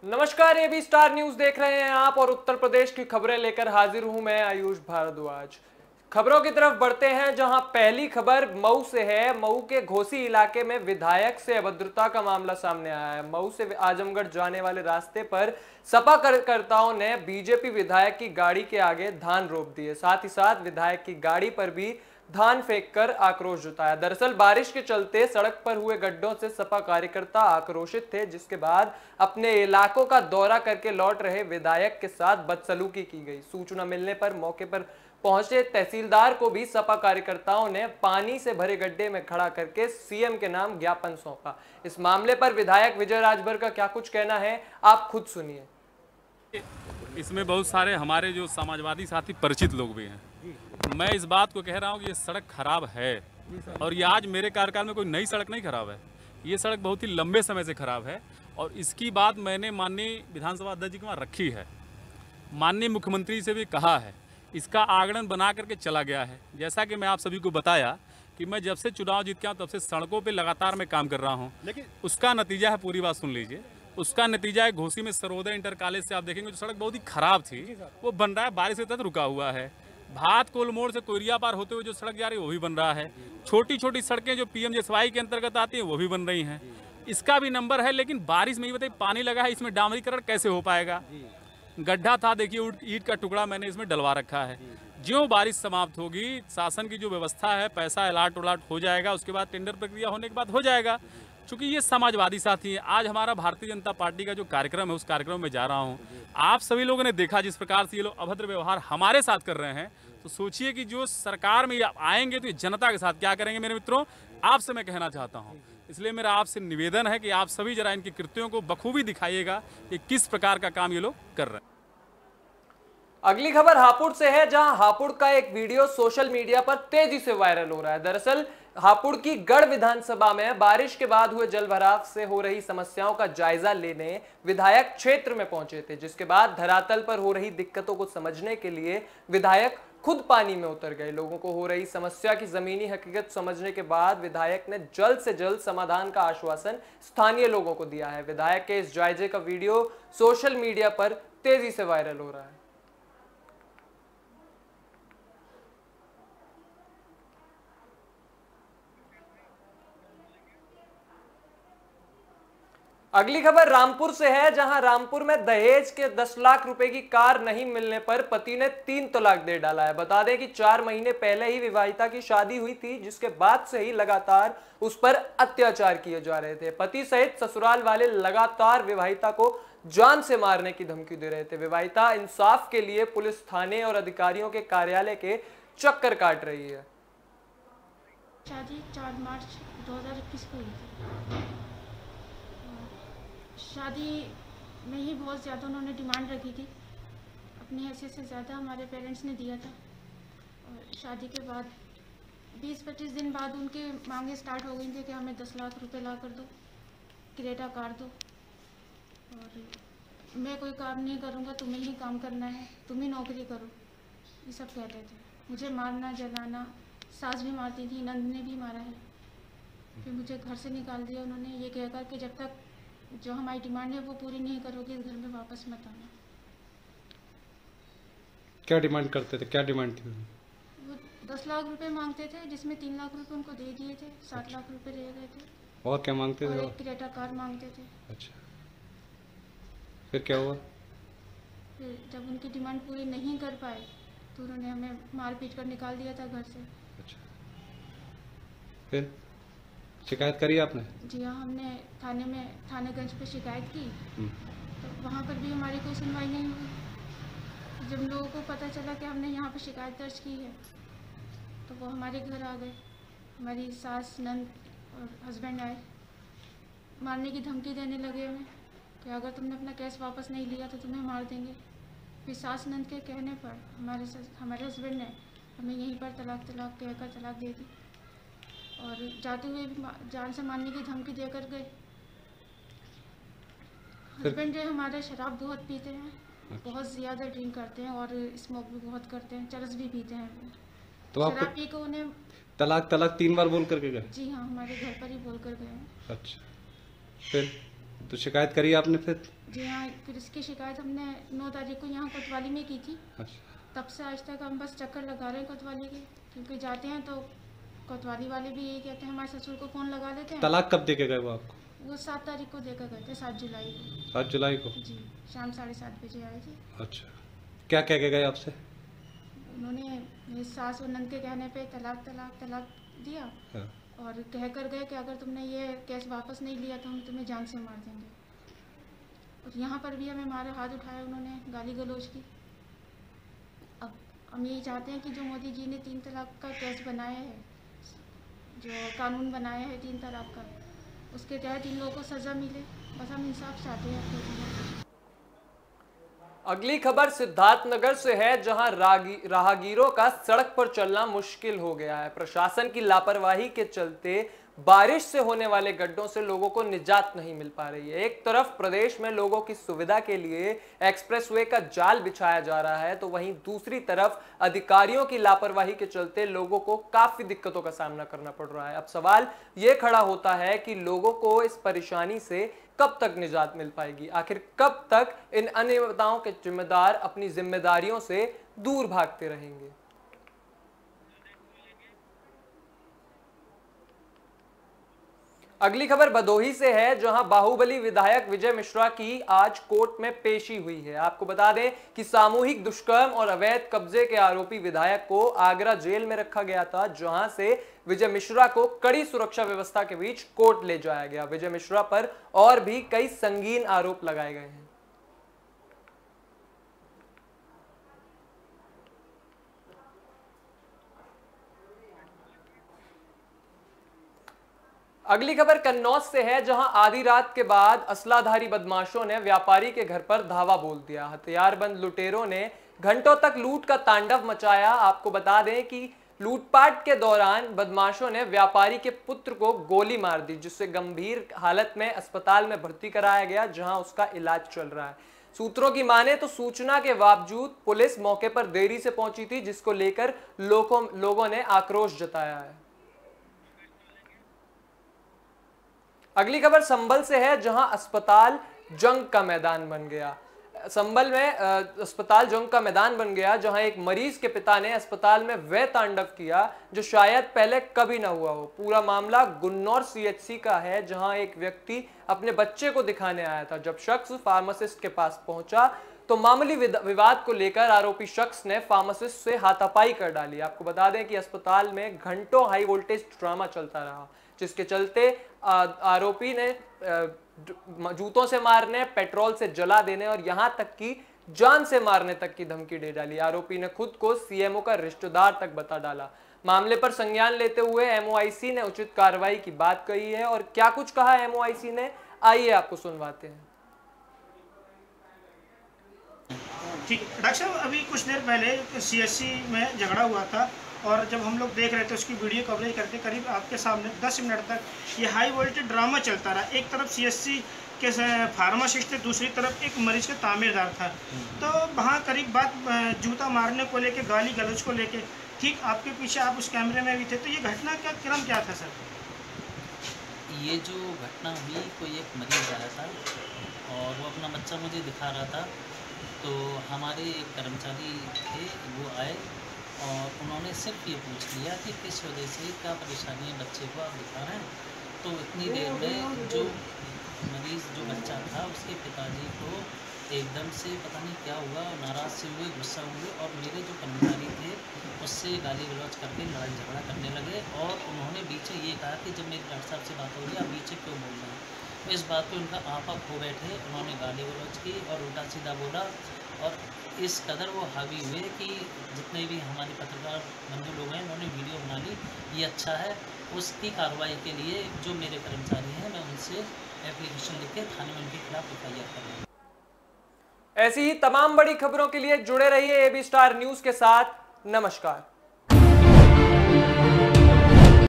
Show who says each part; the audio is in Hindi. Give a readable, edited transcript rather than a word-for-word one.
Speaker 1: नमस्कार, एबी स्टार न्यूज देख रहे हैं आप और उत्तर प्रदेश की खबरें लेकर हाजिर हूं मैं आयुष भारद्वाज। खबरों की तरफ बढ़ते हैं, जहां पहली खबर मऊ से है। मऊ के घोसी इलाके में विधायक से अभद्रता का मामला सामने आया है। मऊ से आजमगढ़ जाने वाले रास्ते पर सपा कार्यकर्ताओं ने बीजेपी विधायक की गाड़ी के आगे धान रोप दिए। साथ ही साथ विधायक की गाड़ी पर भी धान फेंककर आक्रोश जताया। दरअसल बारिश के चलते सड़क पर हुए गड्ढों से सपा कार्यकर्ता आक्रोशित थे, जिसके बाद अपने इलाकों का दौरा करके लौट रहे विधायक के साथ बदसलूकी की गई। सूचना मिलने पर मौके पर पहुंचे तहसीलदार को भी सपा कार्यकर्ताओं ने पानी से भरे गड्ढे में खड़ा करके सीएम के नाम ज्ञापन सौंपा। इस मामले पर विधायक विजय राजभर का क्या कुछ कहना है, आप खुद सुनिए।
Speaker 2: इसमें बहुत सारे हमारे जो समाजवादी साथी परिचित लोग भी हैं। मैं इस बात को कह रहा हूँ कि ये सड़क खराब है और ये आज मेरे कार्यकाल में कोई नई सड़क नहीं खराब है। ये सड़क बहुत ही लंबे समय से खराब है और इसकी बात मैंने माननीय विधानसभा अध्यक्ष जी के वहाँ रखी है। माननीय मुख्यमंत्री से भी कहा है, इसका आगणन बना करके चला गया है। जैसा कि मैं आप सभी को बताया कि मैं जब से चुनाव जीत के आऊँ तब से सड़कों पर लगातार मैं काम कर रहा हूँ, लेकिन उसका नतीजा है, पूरी बात सुन लीजिए, उसका नतीजा है घोसी में सर्वोदय इंटर कॉलेज से आप देखेंगे जो सड़क बहुत ही खराब थी वो बन रहा है, बारिश से तक रुका हुआ है। भात कोल मोड़ से कोयरिया पार होते हुए जो सड़क जा रही है वो भी बन रहा है। छोटी छोटी सड़कें जो पीएमजीएसवाई के अंतर्गत आती हैं वो भी बन रही हैं। इसका भी नंबर है, लेकिन बारिश में ही बताइए पानी लगा है, इसमें डामरीकरण कैसे हो पाएगा। गड्ढा था, देखिए ईंट का टुकड़ा मैंने इसमें डलवा रखा है। ज्यों बारिश समाप्त होगी, शासन की जो व्यवस्था है, पैसा अलाट उलाट हो जाएगा, उसके बाद टेंडर प्रक्रिया होने के बाद हो जाएगा। चूंकि ये समाजवादी साथी है, आज हमारा भारतीय जनता पार्टी का जो कार्यक्रम है उस कार्यक्रम में जा रहा हूँ। आप सभी लोगों ने देखा जिस प्रकार से ये लोग अभद्र व्यवहार हमारे साथ कर रहे हैं, तो सोचिए कि जो सरकार में आएंगे तो ये जनता के साथ क्या करेंगे। मेरे मित्रों, आपसे मैं कहना चाहता हूँ, इसलिए मेरा आपसे निवेदन है कि आप सभी जरा इनके कृत्यों को बखूबी दिखाइएगा कि किस प्रकार का काम ये लोग कर रहे हैं।
Speaker 1: अगली खबर हापुड़ से है, जहां हापुड़ का एक वीडियो सोशल मीडिया पर तेजी से वायरल हो रहा है। दरअसल हापुड़ की गढ़ विधानसभा में बारिश के बाद हुए जलभराव से हो रही समस्याओं का जायजा लेने विधायक क्षेत्र में पहुंचे थे, जिसके बाद धरातल पर हो रही दिक्कतों को समझने के लिए विधायक खुद पानी में उतर गए। लोगों को हो रही समस्या की जमीनी हकीकत समझने के बाद विधायक ने जल्द से जल्द समाधान का आश्वासन स्थानीय लोगों को दिया है। विधायक के इस जायजे का वीडियो सोशल मीडिया पर तेजी से वायरल हो रहा है। अगली खबर रामपुर से है, जहां रामपुर में दहेज के 10 लाख रुपए की कार नहीं मिलने पर पति ने 3 तलाक दे डाला है। बता दें कि 4 महीने पहले ही विवाहिता की शादी हुई थी, जिसके बाद से ही लगातार उस पर अत्याचार किए जा रहे थे। पति सहित ससुराल वाले लगातार विवाहिता को जान से मारने की धमकी दे रहे थे। विवाहिता इंसाफ के लिए पुलिस थाने और अधिकारियों के कार्यालय के चक्कर काट रही है।
Speaker 3: शादी 4 मार्च 2021 को हुई थी। शादी में ही बहुत ज़्यादा उन्होंने डिमांड रखी थी, अपनी हैसियत से ज़्यादा हमारे पेरेंट्स ने दिया था। और शादी के बाद 20-25 दिन बाद उनके मांगे स्टार्ट हो गई थी कि हमें 10 लाख रुपए ला कर दो, क्रेटा कार दो, और मैं कोई काम नहीं करूँगा, तुम्हें ही काम करना है, तुम ही नौकरी करो, ये सब कहते थे। मुझे मारना जलाना, सास भी मारती थी, नंद ने भी मारा है। फिर मुझे घर से निकाल दिया उन्होंने, ये कहकर कि जब तक जो हमारी डिमांड है वो पूरी नहीं करोगे घर में वापस मत आना।
Speaker 4: क्या डिमांड करते थे, क्या डिमांड थी?
Speaker 3: वो 10 लाख रुपए मांगते थे, जिसमें 3 लाख रुपए उनको दे दिए थे, 7 लाख रुपए रह गए थे।
Speaker 4: और क्या मांगते थे?
Speaker 3: और एक क्रेटा कार मांगते थे।
Speaker 4: अच्छा, फिर क्या हुआ?
Speaker 3: फिर जब उनकी डिमांड पूरी नहीं कर पाए तो उन्होंने हमें मार पीट कर निकाल दिया था घर से।
Speaker 4: अच्छा, फिर शिकायत करी आपने?
Speaker 3: जी हाँ, हमने थानेगंज पे शिकायत की, तो वहाँ पर भी हमारी कोई सुनवाई नहीं हुई। जब लोगों को पता चला कि हमने यहाँ पे शिकायत दर्ज की है तो वो हमारे घर आ गए। हमारी सास, नंद और हस्बैंड आए, मारने की धमकी देने लगे हमें कि अगर तुमने अपना केस वापस नहीं लिया तो तुम्हें मार देंगे। फिर सास नंद के कहने पर हमारे हस्बैंड ने हमें यहीं पर तलाक कहकर तलाक दे दी और जाते हुए भी जान से मारने की धमकी देकर गए। हस्बैंड जो हमारे शराब बहुत पीते हैं, बहुत ज़्यादा ड्रिंक करते हैं और स्मोक भी बहुत करते हैं, चरस भी पीते हैं।
Speaker 4: तो आप
Speaker 3: शराब पी को उन्हें
Speaker 4: तलाक 3 बार बोल करके गए?
Speaker 3: जी हाँ, हमारे घर पर ही बोल कर गए हैं।
Speaker 4: अच्छा, फिर तो शिकायत करी आपने फिर?
Speaker 3: जी हाँ, फिर इसकी शिकायत हमने 9 तारीख को यहाँ कोतवाली में की थी।
Speaker 4: अच्छा।
Speaker 3: तब से आज तक हम बस चक्कर लगा रहे हैं कोतवाली के, क्योंकि जाते हैं तो कोतवाली वाले भी यही कहते हैं, हमारे ससुर को फ़ोन लगा देते हैं।
Speaker 4: तलाक कब दे के गए वो आपको?
Speaker 3: वो 7 तारीख को देकर गए थे, 7 जुलाई को।
Speaker 4: 7 जुलाई को?
Speaker 3: जी, शाम 7:30 बजे आए थे।
Speaker 4: अच्छा, क्या कह के गए आपसे?
Speaker 3: उन्होंने मेरी सास और नंद के कहने पे तलाक तलाक तलाक दिया।
Speaker 4: हाँ।
Speaker 3: और कह कर गए कि अगर तुमने ये केस वापस नहीं लिया तो हम तुम्हें जान से मार देंगे। और यहाँ पर भी हमें हमारे हाथ उठाए उन्होंने, गाली गलौज की। अब हम यही चाहते हैं कि जो मोदी जी ने 3 तलाक का केस बनाया है, जो कानून बनाया है 3 तलाक का, उसके तहत इन लोगों को सज़ा मिले। बस हम इंसाफ चाहते हैं।
Speaker 1: अगली खबर सिद्धार्थनगर से है, जहां राहगीरों का सड़क पर चलना मुश्किल हो गया है। प्रशासन की लापरवाही के चलते बारिश से होने वाले गड्ढों से लोगों को निजात नहीं मिल पा रही है। एक तरफ प्रदेश में लोगों की सुविधा के लिए एक्सप्रेसवे का जाल बिछाया जा रहा है, तो वहीं दूसरी तरफ अधिकारियों की लापरवाही के चलते लोगों को काफी दिक्कतों का सामना करना पड़ रहा है। अब सवाल यह खड़ा होता है कि लोगों को इस परेशानी से कब तक निजात मिल पाएगी? आखिर कब तक इन अनियमितताओं के जिम्मेदार अपनी जिम्मेदारियों से दूर भागते रहेंगे? अगली खबर भदोही से है, जहां बाहुबली विधायक विजय मिश्रा की आज कोर्ट में पेशी हुई है। आपको बता दें कि सामूहिक दुष्कर्म और अवैध कब्जे के आरोपी विधायक को आगरा जेल में रखा गया था, जहां से विजय मिश्रा को कड़ी सुरक्षा व्यवस्था के बीच कोर्ट ले जाया गया। विजय मिश्रा पर और भी कई संगीन आरोप लगाए गए हैं। अगली खबर कन्नौज से है, जहां आधी रात के बाद असलाधारी बदमाशों ने व्यापारी के घर पर धावा बोल दिया। हथियारबंद लुटेरों ने घंटों तक लूट का तांडव मचाया। आपको बता दें कि लूटपाट के दौरान बदमाशों ने व्यापारी के पुत्र को गोली मार दी, जिससे गंभीर हालत में अस्पताल में भर्ती कराया गया, जहां उसका इलाज चल रहा है। सूत्रों की माने तो सूचना के बावजूद पुलिस मौके पर देरी से पहुंची थी, जिसको लेकर लोगों ने आक्रोश जताया है। अगली खबर संभल से है, जहां अस्पताल जंग का मैदान बन गया। संभल में अस्पताल जंग का मैदान बन गया, जहां एक मरीज के पिता ने अस्पताल में वह तांडव किया जो शायद पहले कभी ना हुआ हो। पूरा मामला गुन्नौर सीएचसी का है, जहां एक व्यक्ति अपने बच्चे को दिखाने आया था। जब शख्स फार्मासिस्ट के पास पहुंचा तो मामूली विवाद को लेकर आरोपी शख्स ने फार्मासिस्ट से हाथापाई कर डाली। आपको बता दें कि अस्पताल में घंटों हाई वोल्टेज ड्रामा चलता रहा, जिसके चलते आरोपी ने जूतों से मारने, पेट्रोल से जला देने और यहां तक कि जान से मारने तक की धमकी दे डाली। आरोपी ने खुद को सीएमओ का रिश्तेदार तक बता डाला। मामले पर संज्ञान लेते हुए एमओआईसी ने उचित कार्रवाई की बात कही है, और क्या कुछ कहा एमओआईसी ने, आइए आपको सुनवाते हैं।
Speaker 5: ठीक है डॉक्टर साहब, अभी कुछ देर पहले सीएचसी में झगड़ा हुआ था, और जब हम लोग देख रहे थे उसकी वीडियो कवरेज करके करीब आपके सामने 10 मिनट तक ये हाई वोल्टेज ड्रामा चलता रहा। एक तरफ सीएचसी के फार्मासिस्ट थे, दूसरी तरफ एक मरीज का तामीरदार था। तो वहाँ करीब बात जूता मारने को लेके, गाली गलौज को लेके, ठीक आपके पीछे आप उस कैमरे में भी थे। तो ये घटना का क्रम क्या था सर?
Speaker 6: ये जो घटना हुई, कोई एक मरीज आया था और वो अपना बच्चा मुझे दिखा रहा था। तो हमारे एक कर्मचारी थे, वो आए और उन्होंने सिर्फ ये पूछ लिया कि किस वजह से, क्या परेशानी है बच्चे को आप दिखा रहे हैं। तो इतनी देर में जो मरीज़, जो बच्चा था, उसके पिताजी को एकदम से पता नहीं क्या हुआ, नाराज़ से हुए, गुस्सा हुए और मेरे जो कर्मचारी थे उससे गाली गलौज करके लड़ाई झगड़ा करने लगे। और उन्होंने बीचे ये कहा कि जब मेरी डॉक्टर साहब से बात हो रही है, आप बीचे क्यों बोल रहे हैं। तो इस बात पे उनका आपा खो बैठे, उन्होंने गाली गलौज की और उल्टा सीधा बोला। और इस कदर वो हावी हुए कि जितने भी हमारे पत्रकार बंधु लोग हैं, उन्होंने वीडियो बना ली। ये अच्छा है, उसकी कार्रवाई के लिए जो मेरे कर्मचारी हैं, मैं उनसे एप्लीकेशन लिख के थाने में उनके खिलाफ एफआईआर कर रहा हूँ।
Speaker 1: ऐसी ही तमाम बड़ी खबरों के लिए जुड़े रहिए AB स्टार न्यूज के साथ। नमस्कार।